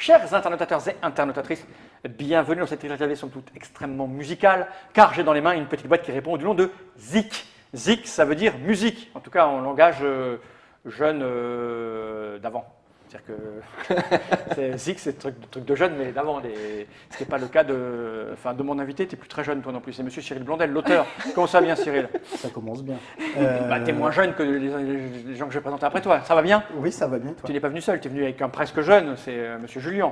Chers internautateurs et internautatrices, bienvenue dans cette interview somme toute extrêmement musicale, car j'ai dans les mains une petite boîte qui répond du nom de Zik. Zik, ça veut dire musique, en tout cas en langage jeune d'avant. C'est-à-dire que Zik, c'est le truc de jeune, mais d'avant. Ce qui n'est pas le cas de mon invité. Tu n'es plus très jeune, toi non plus. C'est monsieur Cyril Blondel, l'auteur. Comment ça va bien, Cyril? Ça commence bien. Bah, tu es moins jeune que les gens que je vais présenter après toi. Ça va bien? Oui, ça va bien, toi. Tu n'es pas venu seul, tu es venu avec un presque jeune, c'est monsieur Julien.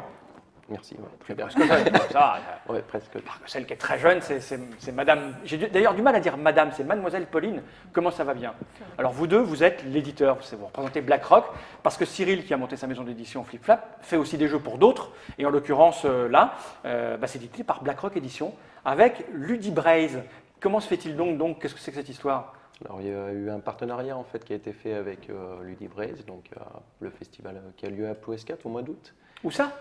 Merci, ouais, très bien. Presque jeune, ça. Ouais, presque. Celle qui est très jeune, c'est madame. J'ai d'ailleurs du mal à dire madame, c'est mademoiselle Pauline. Comment ça va bien? Alors vous deux, vous êtes l'éditeur, vous représentez BlackRock, parce que Cyril, qui a monté sa maison d'édition Flip Flap, fait aussi des jeux pour d'autres, et en l'occurrence là, c'est édité par BlackRock Édition, avec Ludibraise. Comment se fait-il donc qu'est-ce que c'est que cette histoire? Alors, il y a eu un partenariat en fait qui a été fait avec Ludibraise, donc le festival qui a lieu à Plouescat au mois d'août. Où ça?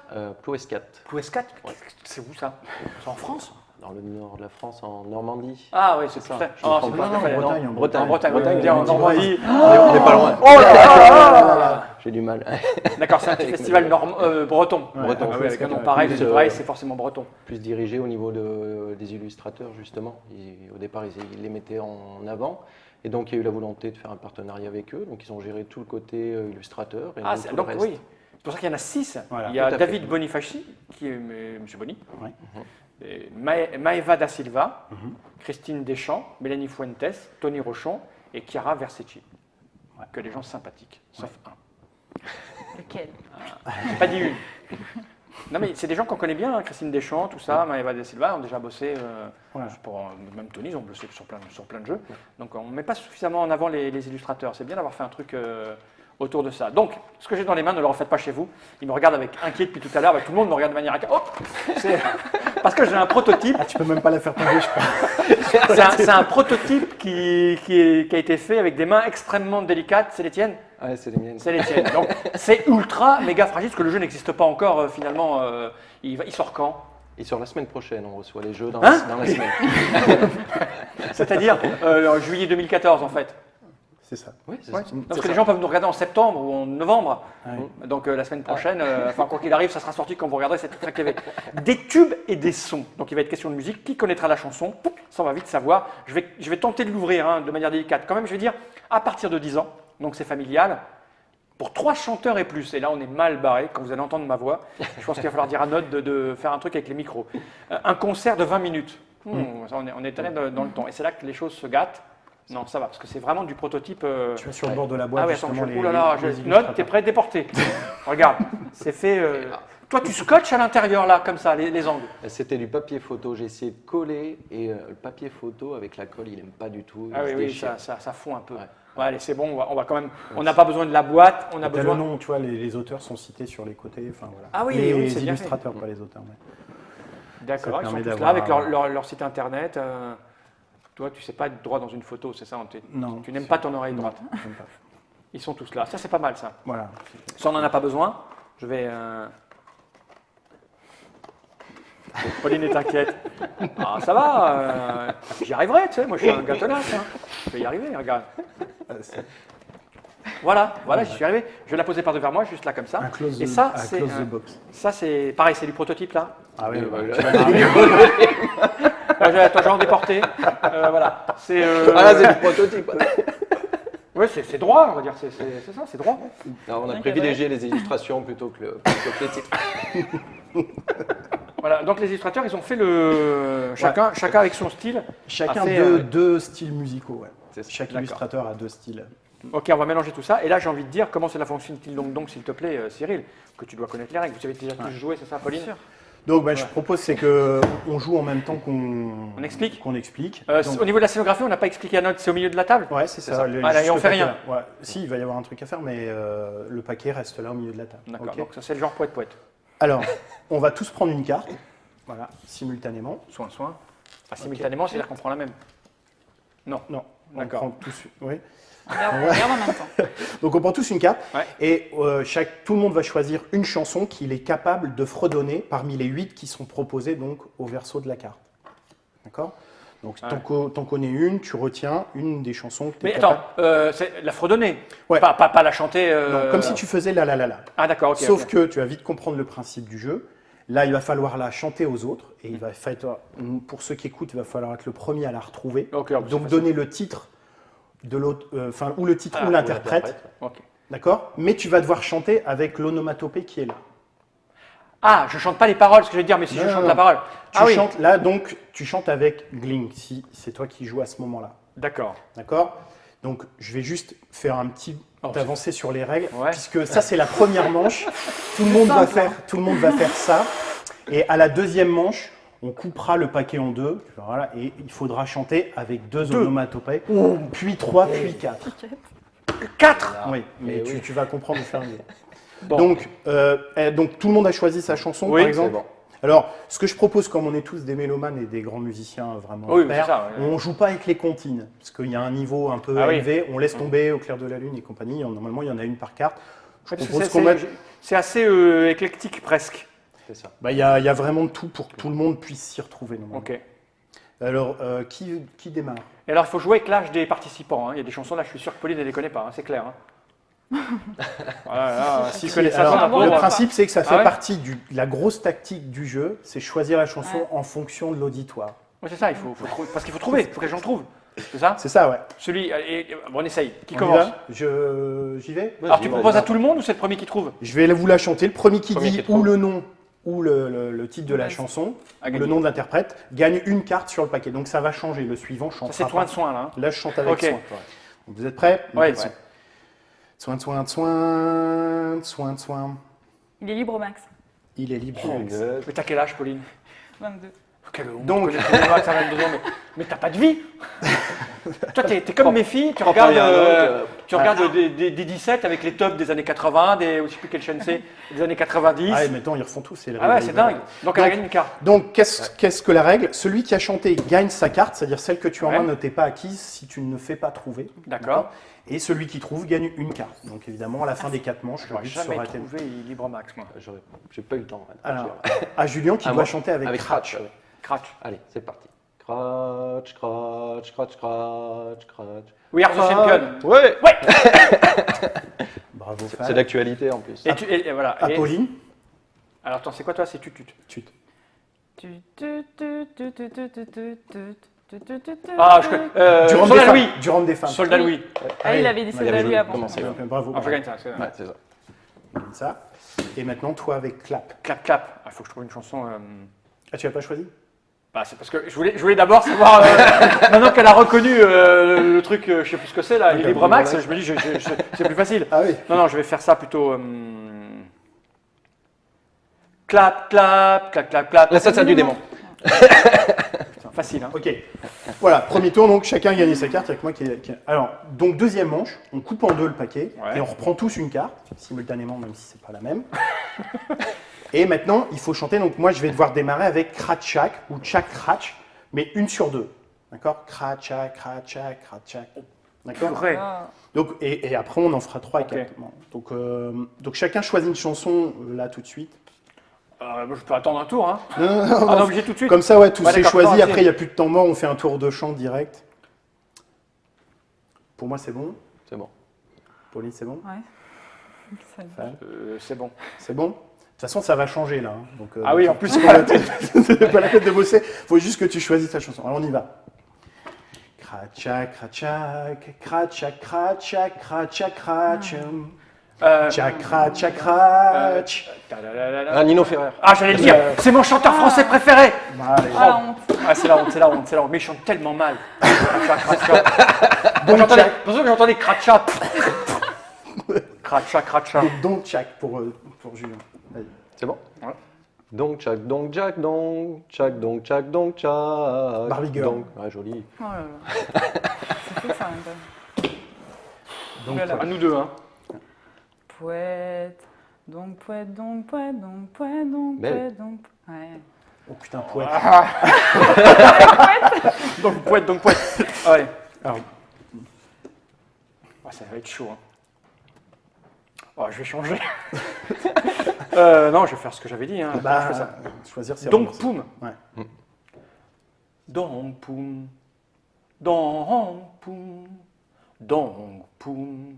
Plouescat. Plouescat? Ouais. C'est où ça? C'est en France? Dans le nord de la France, en Normandie. Ah oui, c'est ça. En Bretagne. En Normandie. On n'est pas loin. Oh là là. J'ai du mal. D'accord, c'est un petit festival breton. Ouais, breton. Ah oui, avec un nom pareil, c'est forcément breton. Plus dirigé au niveau des illustrateurs, justement. Au départ, ils les mettaient en avant. Et donc, il y a eu la volonté de faire un partenariat avec eux. Donc, ils ont géré tout le côté illustrateur et Ah, tout donc le reste. oui. C'est pour ça qu'il y en a 6. Voilà, il y a tout à David fait. Bonifaci, qui est Monsieur Boni, Ouais. et Maeva da Silva, Christine Deschamps, Mélanie Fuentes, Tony Rochon et Chiara Versace. Ouais. Que des gens sympathiques, sauf un. Lequel? J'ai pas dit une. Non mais c'est des gens qu'on connaît bien, hein, Christine Deschamps, tout ça, Maeva da Silva, ont déjà bossé, Voilà. même Tony, ils ont bossé sur plein de jeux. Donc on ne met pas suffisamment en avant les illustrateurs. C'est bien d'avoir fait un truc autour de ça. Donc, ce que j'ai dans les mains, ne le refaites pas chez vous. Ils me regardent avec inquiet depuis tout à l'heure. Tout le monde me regarde de manière inquiète. Oh, parce que j'ai un prototype. Ah, tu peux même pas la faire tomber, je crois. C'est un prototype qui a été fait avec des mains extrêmement délicates. C'est les tiennes? Ouais, c'est les miennes. C'est les tiennes. Donc, c'est ultra méga fragile parce que le jeu n'existe pas encore finalement. Il sort quand? Et sur la semaine prochaine, on reçoit les jeux dans Hein la semaine. C'est-à-dire en juillet 2014 en fait. C'est ça. Oui, c'est Ouais. ça. Parce que les gens peuvent nous regarder en septembre ou en novembre. Ouais. Donc la semaine prochaine, enfin quoi qu'il arrive, ça sera sorti quand vous regarderez cette Track TV. Des tubes et des sons. Donc il va être question de musique. Qui connaîtra la chanson? Ça on va vite savoir. Je vais tenter de l'ouvrir de manière délicate. Quand même, je vais dire à partir de 10 ans. Donc c'est familial. Pour 3 chanteurs et plus. Et là, on est mal barré quand vous allez entendre ma voix. Je pense qu'il va falloir dire à Note de faire un truc avec les micros. Un concert de 20 minutes. Ça, on est allé dans le temps. Et c'est là que les choses se gâtent. Non, ça va, parce que c'est vraiment du prototype. Tu vas sur le bord de la boîte. Ah oui, attends, justement, oh là là, Note, t'es prêt à déporter. Regarde, c'est fait. Toi, tu scotches à l'intérieur, là, comme ça, les angles. C'était du papier photo. J'ai essayé de coller et le papier photo avec la colle, il n'aime pas du tout. Ah Il se oui, déchire. ça fond un peu. Ouais. Ouais, allez, c'est bon, on va quand même. On n'a pas besoin de la boîte, on a T'as besoin. le nom, tu vois, les auteurs sont cités sur les côtés. Enfin, voilà. Ah oui, les oui, c'est bien illustrateurs, pas les auteurs. Ouais. D'accord, Ça ils sont permet tous là avec d'avoir- leur site internet. Toi, tu sais pas être droit dans une photo, c'est ça? Non. Tu n'aimes pas ton oreille droite. J'aime pas. Ils sont tous là. Ça, c'est pas mal, ça. Voilà. Ça, on n'en a pas besoin. Je vais. Pauline est inquiète. Ah, ça va. J'y arriverai, tu sais. Moi, je suis un gars tenace. Je vais y arriver, regarde. Voilà, j'y suis arrivé. Je vais la poser par devant moi, juste là, comme ça. Un close, Et ça, close the box. ça, c'est pareil, c'est du prototype, là. Ah oui, voilà. Toi, je vais en déporter. Voilà. C'est. Ah, c'est du prototype. Oui, c'est droit, on va dire. C'est ça, c'est droit. Alors, on a privilégié les illustrations plutôt que les titres. Voilà, donc les illustrateurs, ils ont fait chacun avec son style. Chacun a fait, deux styles musicaux. Ouais. C'est ça. Chaque D'accord. illustrateur a 2 styles. Ok, on va mélanger tout ça. Et là, j'ai envie de dire comment cela fonctionne-t-il donc, s'il te plaît, Cyril, que tu dois connaître les règles. Vous avez déjà tous joué, c'est ça, Pauline? Donc, je propose c'est que on joue en même temps qu'on explique. Qu'on explique. Au niveau de la scénographie, on n'a pas expliqué à Note, c'est au milieu de la table? Ouais, c'est ça. ça. Voilà, et on fait rien. Ouais. Si, il va y avoir un truc à faire, mais le paquet reste là au milieu de la table. D'accord, Ok. donc ça c'est le genre poète-poète. Alors, on va tous prendre une carte, voilà, simultanément. Soin. Ah, simultanément, c'est-à-dire qu'on prend la même? Non. Non, on D'accord. prend tous. Oui. On regarde en même temps. Donc on prend tous une carte Ouais. et tout le monde va choisir une chanson qu'il est capable de fredonner parmi les 8 qui sont proposées donc au verso de la carte. D'accord? Donc, Ouais. t'en connais une, tu retiens une des chansons que tu Mais attends, c'est la fredonner, Ouais. pas la chanter. comme si tu faisais la la la la. Ah d'accord, ok. Sauf ok. que tu vas vite comprendre le principe du jeu. Là, il va falloir la chanter aux autres. Et il va falloir, pour ceux qui écoutent, il va falloir être le premier à la retrouver. Ok, en plus, Donc, c'est donner le titre de l'autre, enfin, ou le titre Ah, ou l'interprète. facile. Ok. D'accord? Mais tu vas devoir chanter avec l'onomatopée qui est là. Ah, je chante pas les paroles, ce que je vais dire, mais si Non, je non, chante non. la parole. Tu Ah oui. chantes là, donc tu chantes avec Gling, si c'est toi qui joues à ce moment-là. D'accord. D'accord? Donc, je vais juste faire un petit Oh, avancé sur les règles, Ouais. puisque ça, c'est la première manche. Tout le monde va faire ça. Et à la deuxième manche, on coupera le paquet en deux. Voilà, et il faudra chanter avec deux onomatopées, puis 3, puis 4. 4. Oui, mais Eh tu, oui. tu vas comprendre au fur et à mesure. Bon. Donc, tout le monde a choisi sa chanson, Oui, par exemple. c'est bon. Alors, ce que je propose, comme on est tous des mélomanes et des grands musiciens vraiment Oui, pairs, c'est ça, ouais. on joue pas avec les comptines, parce qu'il y a un niveau un peu Ah oui. élevé, on laisse tomber au clair de la lune et compagnie. Normalement, il y en a une par carte. Je Parce que propose c'est- qu'on mette... c'est assez éclectique presque. C'est ça. Bah, il y a vraiment de tout pour que tout le monde puisse s'y retrouver. normalement. Ok. Alors, qui démarre? Et alors, il faut jouer avec l'âge des participants. Hein. Il y a des chansons là, je suis sûr que Pauline ne les connaît pas, hein, c'est clair. Hein. Voilà, là, si tu connais ça, Alors, ça va bon, pas. le bon. principe, c'est que ça fait Ah ouais partie de la grosse tactique du jeu, c'est choisir la chanson Ouais. en fonction de l'auditoire. Ouais, c'est ça, il faut trouver. Parce qu'il faut trouver, il faut que les gens trouvent. C'est ça. C'est ça, ouais. Celui. Bon, on essaye. Qui On y commence? va J'y vais? Alors, tu Vas-y, proposes à vas-y. tout le monde ou c'est le premier qui trouve? Je vais vous la chanter. Le premier qui Premier dit qui trouve. ou le nom ou le titre de la Vas-y. chanson, À ou gagner. le nom de l'interprète, gagne une carte sur le paquet. Donc ça va changer. Le suivant Ça, chantera c'est toi pas. de soin là. Hein. Là, je chante avec Ok. soin. Donc, vous êtes prêts? Ouais, Nickel. ouais. Soin, soin, soin, soin, soin. Il est libre, Max. Il est libre. Mais t'as quel âge, Pauline? 22. Quelle honte. Donc- Tu connais Max à 22 ans, mais t'as pas de vie. Toi, t'es comme mes filles, tu Quand regardes, il y a un autre, tu regardes des 17 avec les tops des années 80, je sais plus quelle chaîne c'est, des années 90. Ah, et maintenant, ils refont tout. C'est Ah ouais, c'est dingue. Donc elle a gagné une carte. Donc, qu'est-ce que la règle? Celui qui a chanté gagne sa carte, c'est-à-dire celle que tu as en Ouais. main ne t'est pas acquise si tu ne fais pas trouver. D'accord. Et celui qui trouve gagne une carte. Donc, évidemment, à la fin des 4 manches, le J'aurais but jamais sera été. trouvé Libre Max, moi. J'ai pas eu le temps. Alors, à Julien qui À doit moi. chanter avec Cratch. ouais. Cratch. Allez, c'est parti. Cratch, cratch, cratch, cratch, cratch. We are the champion. Ouais. Bravo, C'est Fal. d'actualité en plus. Et voilà. Et- Apolline. alors attends, c'est quoi toi? C'est tutut. Chut. Ah, je connais. Durand des Soldat femmes. Louis. Durand des femmes. Soldat Oui. Louis. Ah, il avait dit Ouais, Soldat il avait Louis avant. commencé. Bravo. Ah, je gagne ça. c'est- Ouais, c'est ça. Comme ça. Et maintenant, toi avec Clap. Clap, clap. Il faut que je trouve une chanson. Ah, tu n'as pas choisi? Bah, c'est parce que je voulais d'abord savoir, maintenant qu'elle a reconnu le truc, je sais plus ce que c'est là, les Libre Max, je me dis, c'est plus facile. Ah oui. Non, je vais faire ça plutôt. Clap, clap, clap, clap, clap. La salsa du démon. Putain, facile, hein. Ok. Voilà, premier tour, donc chacun a gagné sa carte. Avec moi Alors, donc deuxième manche, on coupe en deux le paquet Ouais. et on reprend tous une carte, simultanément, même si c'est pas la même. Et maintenant, il faut chanter. Donc moi, je vais devoir démarrer avec Kratchak ou Chak Kratch, mais une sur deux. D'accord? Kratchak, Kratchak, Kratchak. D'accord? Vrai. Ah. Donc, et après, on en fera 3 et Ok. 4. Donc chacun choisit une chanson là tout de suite. Je peux attendre un tour, hein. Non, non, non, Ah, non. non, obligé tout de suite. Comme ça, ouais, tous Ouais, c'est d'accord, choisi. non, Après, c'est- il n'y a plus de temps mort. On fait un tour de chant direct. Pour moi, c'est bon. C'est bon. Pauline, c'est bon. Ouais. Ça va. Fal, C'est bon. c'est bon. De toute façon, ça va changer là. Hein. Donc, Ah oui, en plus, c'est pas la peine, c'est pas la peine de bosser. Il faut juste que tu choisisses ta chanson. Alors, on y va. Kratchak, kratchak, kratchak, kratchak, kratchak, kratch. Tchak, kratchak, kratch. Ah, Nino Ferrer. Ah, j'allais le dire, c'est mon chanteur français préféré. Bah, allez. Ah, la honte. Ah, c'est la honte, c'est la honte, c'est la honte. Mais il chante tellement mal. Kratcha, kratcha. Donc, J'entendais- Tchak. C'est pour ça que j'entendais kratcha. Kratcha, kratcha. Donc, Tchak pour Julien. Vas-y. C'est bon. Ouais. Donc, tchac, donc, jack, donc, tchac, donc, tchac, donc, tchac. Barbie Girl. Donc, ouais, joli. Oh là là. C'est fou ça en même temps. Donc, Voilà. À nous deux, hein. Poète. Donc poète, donc poète, donc poète, donc Belle. poète, donc. Ouais. oh putain, poète. Donc poète, donc poète. Ouais. Alors, Ah, ça va être chaud. Hein. Oh, je vais changer. Non, je vais faire ce que j'avais dit. Hein. Je fais ça. choisir, c'est Donc relancer. poum. Ouais. Donc poum. Dong poum, dong poum,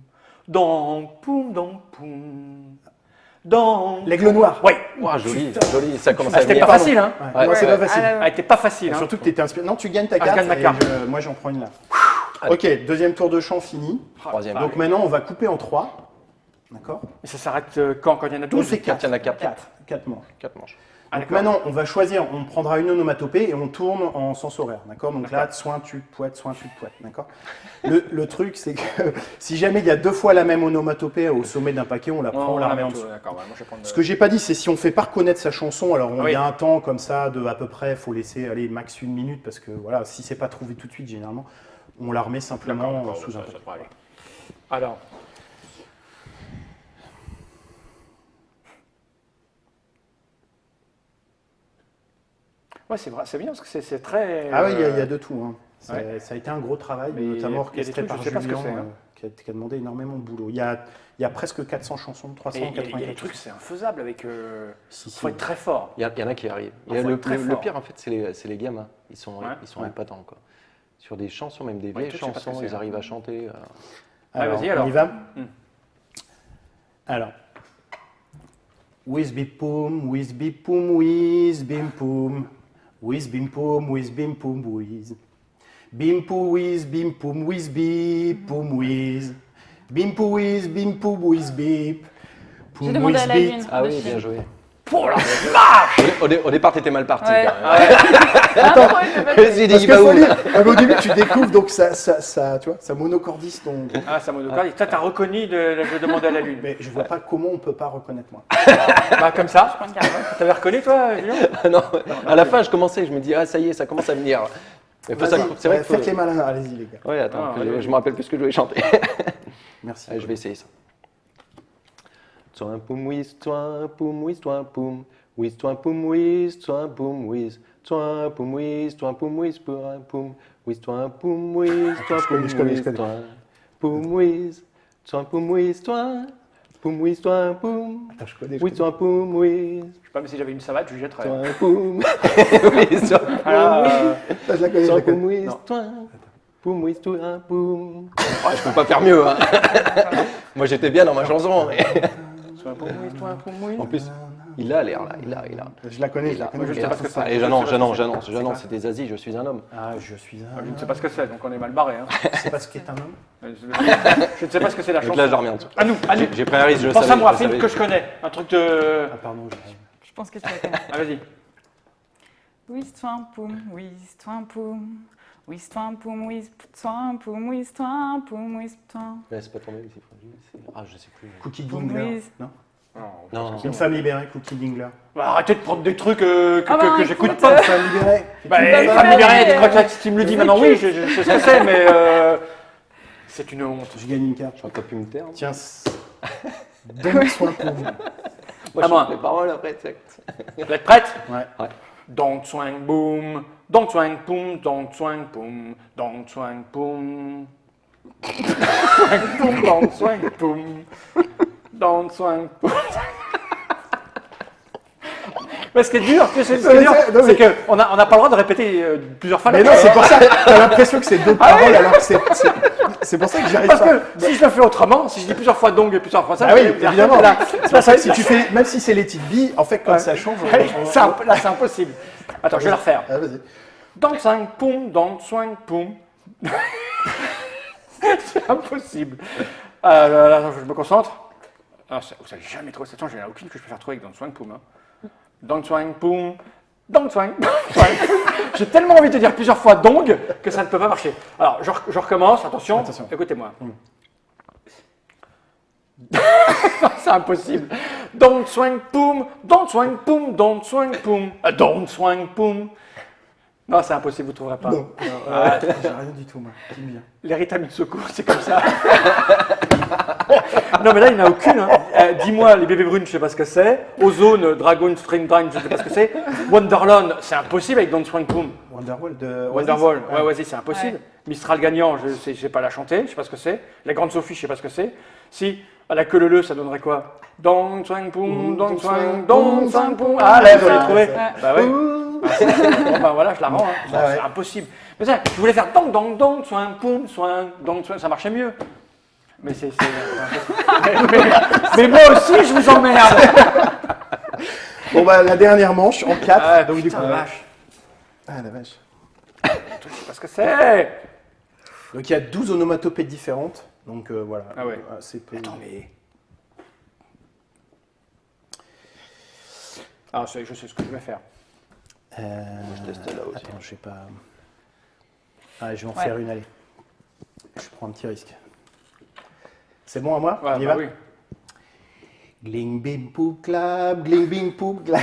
dong poum, dong poum, dong. L'aigle noir. Oui. Wow, joli, joli, ça commence Ah, à c'était venir. pas facile, hein. Ouais, moi, c'est Ouais. pas facile. Ah, elle était pas facile, hein. Surtout que tu étais inspiré. Non, tu gagnes ta Ah, je carte. gagne ma et carte. moi, j'en prends une là. Allez. Ok, deuxième tour de chant fini. Troisième. Donc maintenant, on va couper en 3. D'accord. Et ça s'arrête quand il y en a 12 c'est 4. il y en a quatre. 4 manches. 4 manches. Ah, Donc d'accord. maintenant, on va choisir, on prendra une onomatopée et on tourne en sens horaire, d'accord? Donc là, soin, tu te poètes, soin, tu te poètes, d'accord? Le truc, c'est que si jamais il y a 2 fois la même onomatopée au sommet d'un paquet, on la prend, on la remet en dessous. D'accord, ouais, moi je vais prendre. Ce que j'ai pas dit, c'est si on fait pas reconnaître sa chanson, alors il Oui. y a un temps comme ça de à peu près, faut laisser aller max 1 minute parce que voilà, si c'est pas trouvé tout de suite, généralement, on la remet simplement sous un paquet. Alors. Ouais, c'est vrai, c'est bien parce que c'est très. Ah oui, il y a de tout. Hein. Ouais. Ça a été un gros travail, Mais notamment il y a des orchestré trucs, par je sais pas ce que Julien, c'est, hein. qui a demandé énormément de boulot. Il y a presque 400 chansons, Et 380. il y a des trucs, c'est infaisable avec. Si, si. Faut être très fort. Il y en a qui arrivent. Ah, faut être très Le fort. pire, en fait, c'est les gamins. Ils sont Ouais. épatants, quoi. Sur des chansons, même des Ouais, vieilles toi, je sais pas ce que chansons, c'est, ils hein. arrivent à chanter. Vas-y, alors. On y va. Hmm. Alors. Whiz bip poum, whiz bip poum, whiz bim poum. Whiz bim poum, whiz bim poum, whiz. Bim pou whiz, bim poum, whiz bip poum, whiz. Bim pou whiz, bim poum, whiz bip. J'ai demandé à la bip. lune. Ah de oui, Chine. bien joué. Oh la Au départ, t'étais mal parti. Ouais. quand même. Attends, ouais, c'est pas- Je me suis dit, Parce il qu'il va faut où lire. là Ah, mais au début, tu découvres donc ça, tu vois, ça monocordise ton. Ah, ça m'a donné. Toi, t'as reconnu de demander à la lune. Mais je vois pas comment on peut pas reconnaître moi. Bah, comme ça. Prends une carte. T'avais reconnu, toi, Julien? Non, à la fin, je commençais, je me dis, ah, ça y est, ça commence à venir. Mais faut ça- Vas-y, c'est vrai que faites les malins, allez-y les gars. Ouais, attends, Ah, que allez. je me rappelle plus ce que je voulais chanter. Merci. Allez, je vais essayer ça. Toi poum whiz, toi poum whiz, toi poum whiz, toi poum whiz, toi poum whiz, toi poum whiz, toi poum whiz, pour un poum whiz, toi poum whiz, toi poum je connais. whiz, toi poum whiz, toi poum whiz, toi poum whiz, toi poum Attends, je connais. whiz, toi poum whiz, Je sais pas, mais si j'avais une savate, je lui jetterais. toi poum whiz, toi Ah, Ah, je la connais, je toi la connais. poum whiz, Non. toi poum whiz, toi poum. Ah, je peux pas faire mieux, hein. Moi, j'étais bien dans ma chanson. mais- Soit un poumouille, toi, un poumouille. En plus, il a l'air là, il a. Je la connais, je la Moi, je connais. sais pas ce que c'est. Allez, Je j'annonce, sais pas ce que c'est. j'annonce, c'est des Asies, je suis un homme. Ah, je suis un. Je ne sais pas ce que c'est, donc on est mal barré. Hein. C'est pas ce qu'est un homme. Je ne sais pas ce que c'est la Donc chanson. là, je reviens en dessous. À nous, à nous. J'ai pris un risque, je le Pense savais. à moi, je film savais. que je connais. Un truc de. Ah, pardon, Je pense que tu la connais. Ah, vas-y. Whiz-toi un poum, whiz-toi un poum. Whiz-toi un poum, whiz-toi un poum, whiz-toi un poum, whiz-toi. Ouais, c'est pas tombé ici. Ah, je sais plus. Cookie Pour Dingler. Louise. Non. Non, Une femme libérée, Cookie Dingler. Bah, arrêtez de prendre des trucs Ah bah, que j'écoute écoute, pas. Femme libérée. Bah, Femme femme libérée, libérée, des trucs là, si tu me le dis maintenant, oui, je sais ce que c'est, mais c'est une honte. Je gagne une carte. j'aurais pas pu me taire. Tiens. Donne soin pour vous. Moi, À moi. je chante les paroles après, tu sais. Vous êtes prête? Ouais. Don't swing boom, don't swing boom, don't swing boom, don't swing boom. Don't swing boom, don't swing boom. Mais ce qui est dur, c'est qu'on n'a pas le droit de répéter plusieurs fois la Mais non, même. c'est pour ça. T'as l'impression que c'est d'autres paroles alors que c'est pour ça que j'arrive Parce pas. que si je le fais autrement, si je dis plusieurs fois dong et plusieurs fois ça, Ah oui, je vais dire, évidemment. là, C'est pour ça que si tu fais, même si c'est les petites billes, en fait, quand ça change, là c'est impossible. Attends, je vais la refaire. Ah, vas-y. Don't swing boom, don't swing boom. C'est impossible. Là, je me concentre. Ah, vous savez jamais trouvé cette chanson, j'en ai aucune que je peux faire trouver avec Don't Swing Boom. Hein. Don't Swing Boom, Don't Swing Boom. J'ai tellement envie de te dire plusieurs fois dong que ça ne peut pas marcher. Alors, je recommence, attention, Attention. écoutez-moi. C'est impossible. Don't swing boom, don't swing boom, don't swing boom, don't swing boom. Non, c'est impossible, vous ne trouverez pas. Non, j'ai rien du tout, moi. J'aime bien. Les Rita secours, c'est comme ça. Non, mais là, il n'y en a aucune. Hein. Dis-moi, les bébés brunes, je ne sais pas ce que c'est. Ozone, Dragon, Springtime, je ne sais pas ce que c'est. Wonderland, c'est impossible avec Don't Swing Boom. Wonderwall de. Wonderwall, Oasis. ouais, vas-y, c'est impossible. Ouais. Mistral gagnant, je ne sais pas la chanter, je ne sais pas ce que c'est. La Grande Sophie, je ne sais pas ce que c'est. Si, à la queue leu, ça donnerait quoi? Don't Swing Boom, Don't Swing, Don't Swing Boom. Ah, là, vous l'avez trouvé. Ouais. Bah ouais. Bon, bah voilà, je la rends. Hein. Ah ouais. C'est impossible. Mais ça, je voulais faire dong, dong, dong, soin, poum, soin, dong, soin, ça marchait mieux. Mais mais moi aussi, je vous emmerde. Bon, bah, la dernière manche en 4. Ah, donc, du putain, coup, la vache. Ah, la vache. Je sais pas ce que c'est. Donc, il y a 12 onomatopées différentes. Donc, voilà. Ah ouais. Attends, mais. Ah, je sais ce que je vais faire. Je teste là aussi. Attends, je sais pas. Ah, je vais en Ouais. faire une, allez. Je prends un petit risque. C'est bon à moi? Ouais, On y bah va? oui. Gling bing poop clap, gling bing poop clap.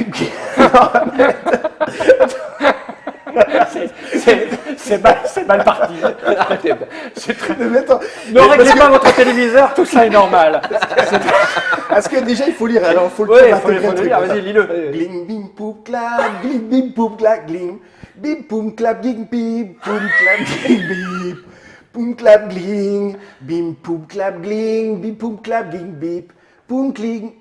C'est mal parti. C'est très... Mais attends, Ne réglez pas votre téléviseur, tout ça est normal. parce que déjà il faut lire, alors il faut le Oui, temps il faut le d'intégrer lire, le truc. vas-y, lis-le. Gling bing poop clap, gling bing poop clap, gling bing poum clap, gling bing poum clap, gling bing poum clap, gling bing poum clap, gling bing poum clap, gling bip poum cling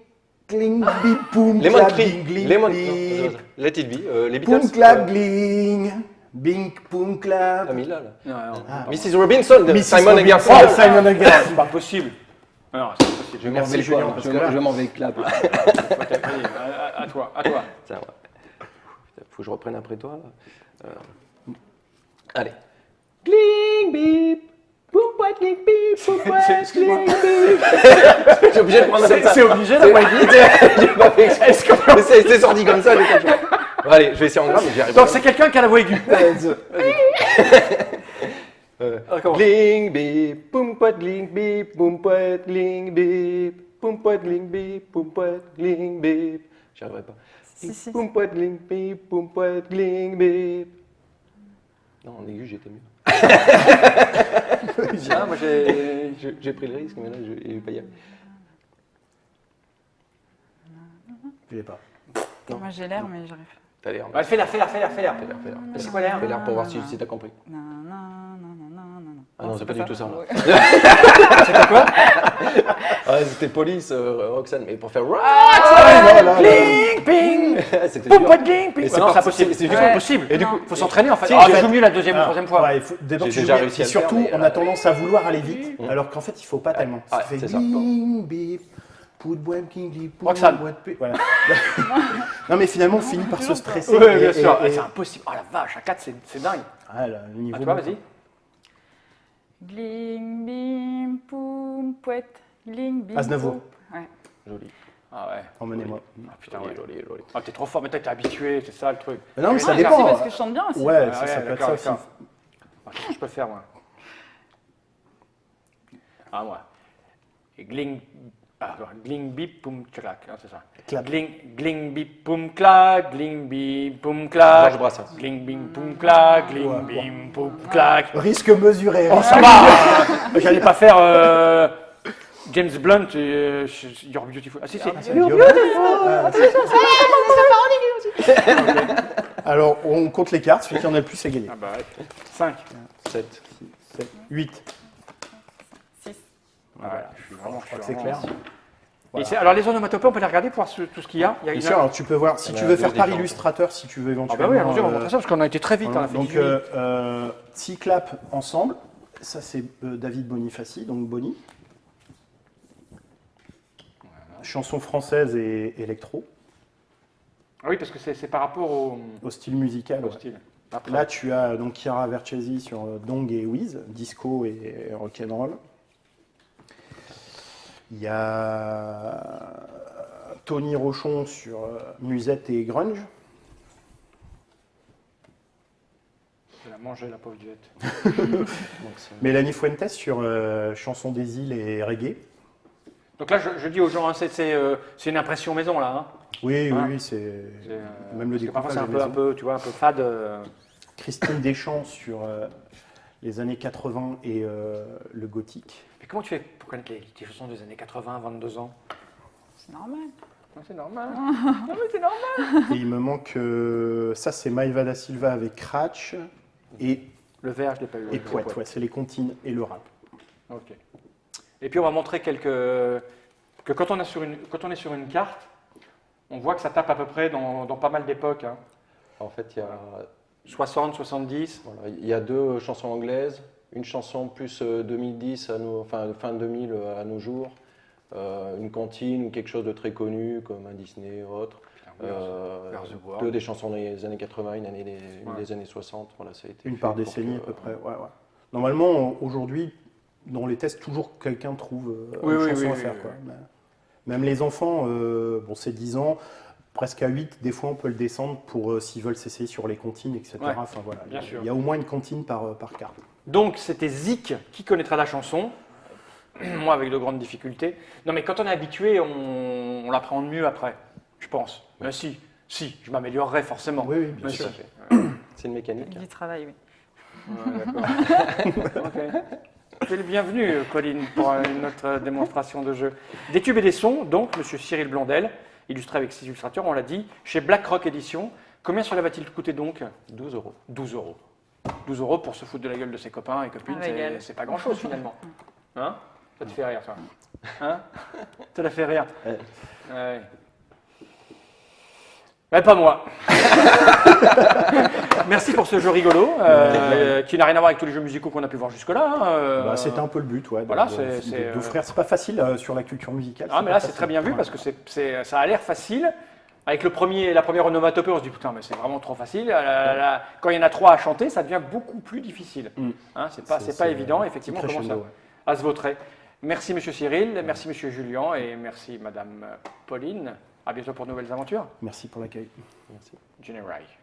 cling bip poum Lemon clap, Tree. gling Lemon. bip Let it be. Les poum Beatles. clap, gling bing poum clap. T'as mis là. Non, non, Mrs. Robinson de Mrs. Simon and Robinson. Garfunkel. Oh, Simon and Garfunkel. c'est pas possible. Non, c'est pas possible. Je vais Merci, m'enlever Julien, quoi, parce parce que là- que je vais m'enlever le clap. là. Vas-y, à toi, à toi. Tiens, ouais. Faut que je reprenne après toi. Là. Allez. Gling bip. Boum boîte gling bip. Boum boîte Excuse-moi. gling bip. J'ai obligé de prendre comme ça. C'est obligé d'avoir dit. J'ai pas fait exprès. Mais c'est sorti comme ça. Bon, allez, je vais essayer en grave, mais j'y arrive Donc pas. c'est quelqu'un qui a la voix aiguë. Recommence. Gling bip. Boum boîte gling bip. Boum boîte gling bip. Boum boîte gling bip. Boum boîte gling bip. J'y arriverai pas. Si. Boum poète gling bip, boum poète gling bip. Non, en aigu, j'étais mieux. Ah, moi j'ai. J'ai pris le risque, mais là, je vais pas y aller. Je l'ai pas. Moi j'ai l'air, mais j'arrive. T'as l'air. Ouais, fais-la. Fais-l'air. C'est quoi l'air? Fais l'air pour voir si t'as compris. Non, non, non, non, non, non. Ah non, c'est pas du tout ça. Là. Ouais. C'était quoi? Ah, c'était police, Roxane, mais pour faire. Bling, ping. C'était Poum, dur. pas de bling, ping. Et c'est Non, c'est parti, impossible. c'est C'est juste- impossible. Et du coup, faut s'entraîner en fait. Si, Ah, en je fait- joue mieux la deuxième ou la troisième fois. Ouais, il faut, d'abord, J'ai tu déjà joues- réussi à et le faire, surtout, mais on a tendance à vouloir aller vite, alors qu'en fait, il ne faut pas tellement. Ça Ouais, fait c'est ça. gling, bip, pout, boim, king, li, pout, Roxane. boim, pi- voilà. Non, mais finalement, on finit par se stresser. Oui, bien sûr. et- C'est impossible. Oh la vache, à 4, c'est dingue. Ah, là, le niveau. À toi, vas-y. Gling, bim, poum, pouette. Gling, bim. Aznavour. poum. Ouais. Joli. Ah ouais. Emmenez-moi. Ah putain, ouais. Joli. Ah, t'es trop fort, mais t'es habitué, c'est ça le truc. Non, mais ça Ah, dépend. merci, parce que je chante bien aussi. Ouais, Ah ça, ouais, ça peut être d'accord, ça aussi. d'accord. Ah, qu'est-ce que je peux faire, moi? Ah, moi. Et gling. Ah, alors, gling, bip, poum, clac. Ah, c'est ça. Clap. Gling, bip, poum, clac. Gling, bip, poum, clac. Georges Brassens. Gling, bim, poum, clac. Gling, bim, poum, clac. Risque mesuré. Oh, ça va. J'allais pas faire James Blunt et You're Beautiful. Ah, si, si. You're Alors, on compte les cartes. Celui qui en a le plus, c'est gagné. Ah bah ouais. 5. 7. 7, 8. 6. Voilà, je suis vraiment, Je crois que c'est clair. Et alors les onomatopées, on peut les regarder pour voir tout ce qu'il y a. Il y a Bien une- sûr, alors tu peux voir, si Il y en tu a veux deux faire par différentes. illustrateur, si tu veux Ah éventuellement. bah oui, allons-y, on va montrer ça parce qu'on a été très vite. Voilà. On a fait Donc, 18 minutes. 6 claps ensemble. Ça, c'est David Bonifaci, donc Boni. Chanson française et électro, Ah oui, parce que c'est par rapport au style musical. au Ouais. style. Après. Là, tu as donc Chiara Vercesi sur Dong et Wiz, disco et rock'n'roll. Il y a Tony Rochon sur Musette et Grunge. Je vais la manger, la pauvre duette. Mélanie Fuentes sur Chanson des îles et reggae. Donc là, je dis aux gens, hein, c'est une impression maison, là. Hein. Oui, Ah. oui, c'est C'est, même le parce que parfois, découpage c'est un à peu, la un maison. peu, tu vois, un peu fade. Christine Deschamps sur les années 80 et le gothique. Mais comment tu fais pour connaître les chansons des années 80, 22 ans? C'est normal. Ouais, c'est normal. Non, mais c'est normal. Et il me manque, ça c'est Maïva da Silva avec Cratch et Le verre, je l'ai pas eu. Pouette, ouais, c'est les comptines et le rap. Ok. Et puis on va montrer que quand on est sur une carte, on voit que ça tape à peu près dans pas mal d'époques. Hein. En fait, il y a 60, 70. Voilà, il y a 2 chansons anglaises, une chanson plus 2010, enfin fin 2000 à nos jours, une cantine ou quelque chose de très connu comme un Disney ou autre. Where's the World. 2 des chansons des années 80, une Ouais. des années 60. Voilà, ça a été Une fait par pour décennie que, à peu près. Ouais, ouais. Normalement, aujourd'hui, dans les tests, toujours quelqu'un trouve Oui, une oui, chanson oui, à oui, faire. oui. Quoi. Même les enfants, bon, c'est 10 ans, presque à 8, des fois on peut le descendre pour s'ils veulent s'essayer sur les comptines, etc. Ouais, Enfin, voilà. bien sûr. Il y a au moins une comptine par carte. Donc, c'était Zik qui connaîtra la chanson. Moi, avec de grandes difficultés. Non, mais quand on est habitué, on l'appréhende mieux après, je pense. Mais si, je m'améliorerai forcément. Oui, oui, bien Mais sûr. si. C'est une mécanique. Du travail, oui. Ouais, d'accord. Ok. Tu es le bienvenu, Pauline, pour une autre démonstration de jeu. Des tubes et des sons, donc, monsieur Cyril Blondel, illustré avec 6 illustrateurs, on l'a dit, chez Black Rock Edition. Combien cela va-t-il coûter donc 12 euros. 12 euros. 12 euros pour se foutre de la gueule de ses copains et copines, Un régal. c'est pas grand-chose finalement. Hein? Ça te fait rire, toi. Hein? Ça t'a fait rire. Ouais. Ouais. Mais pas moi. Merci pour ce jeu rigolo, qui n'a rien à voir avec tous les jeux musicaux qu'on a pu voir jusque-là. Hein, Bah, c'était un peu le but, ouais, voilà, c'est, d'offrir. C'est pas facile sur la culture musicale. Ah, mais pas là, c'est facile. très bien vu Ouais. parce que ça a l'air facile. Avec la première onomatopée, on se dit putain, mais c'est vraiment trop facile. Quand il y en a 3 à chanter, ça devient beaucoup plus difficile. Mm. Hein, c'est pas évident, effectivement, comment ça Crescendo, ouais. à se vautrer. Merci Monsieur Cyril, merci Monsieur Julien et merci Madame Pauline. À bientôt pour de nouvelles aventures. Merci pour l'accueil. Merci. Generai.